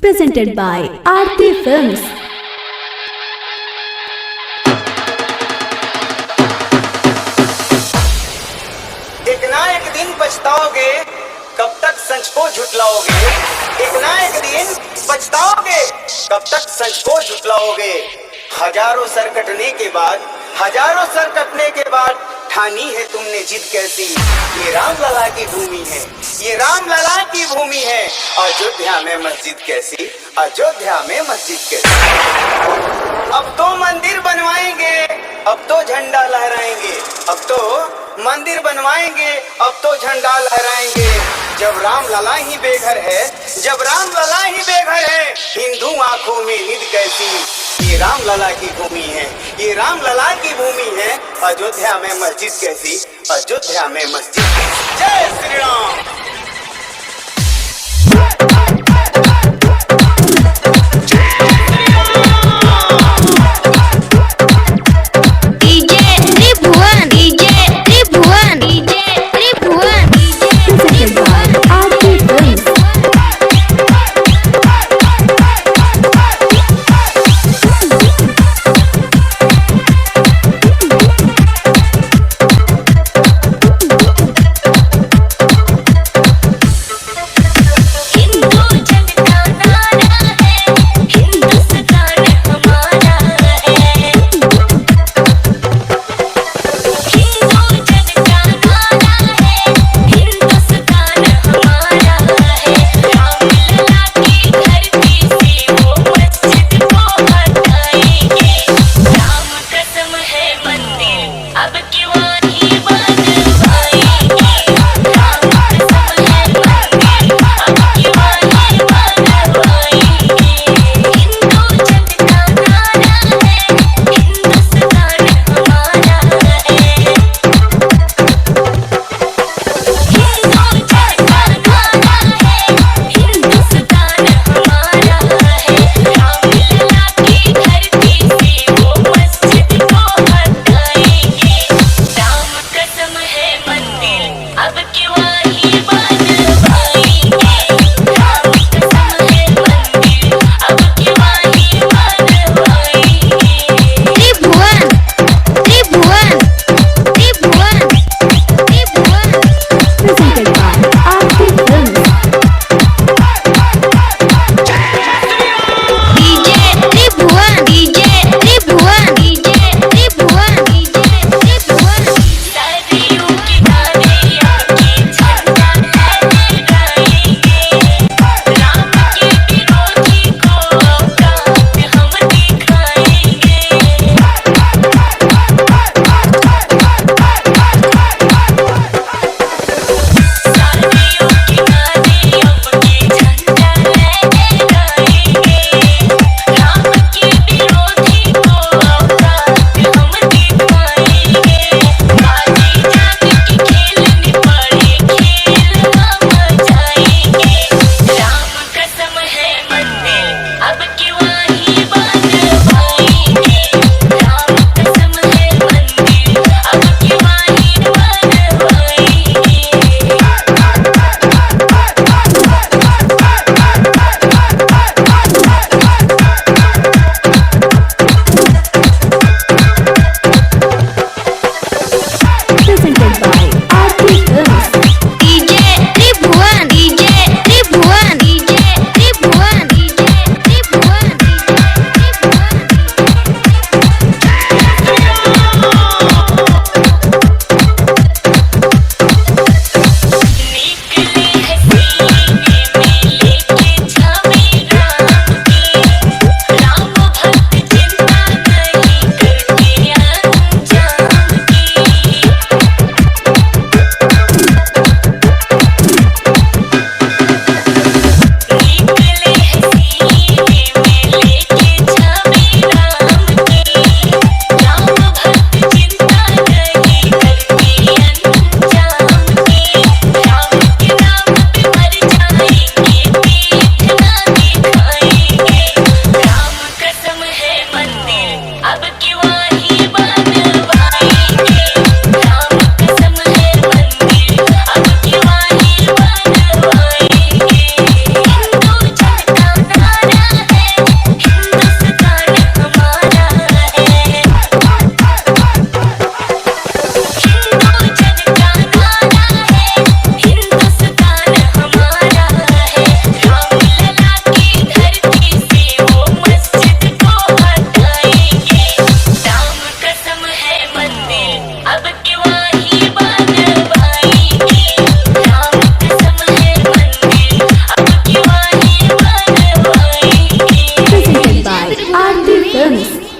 presented by Aarti Films. एक ना एक दिन पछताओगे, कब तक सच को झुटलाओगे। एक ना एक दिन पछताओगे, कब तक सच को झुटलाओगे। हजारों सर कटने के बाद ठानी है तुमने जिद कैसी। ये रामलला की भूमि है, ये रामलला की भूमि है। अयोध्या में मस्जिद कैसी, अयोध्या में मस्जिद कैसी। अब तो मंदिर बनवाएंगे, अब तो झंडा लहराएंगे। अब तो मंदिर बनवाएंगे, अब तो झंडा लहराएंगे। जब रामलला ही बेघर है, जब रामलला ही बेघर है, हिंदू आंखों में निद कैसी। ये रामलला की भूमि है, ये रामलला की भूमि है। अयोध्या में मस्जिद कैसी, अयोध्या में मस्जिद कैसी। जय श्री राम।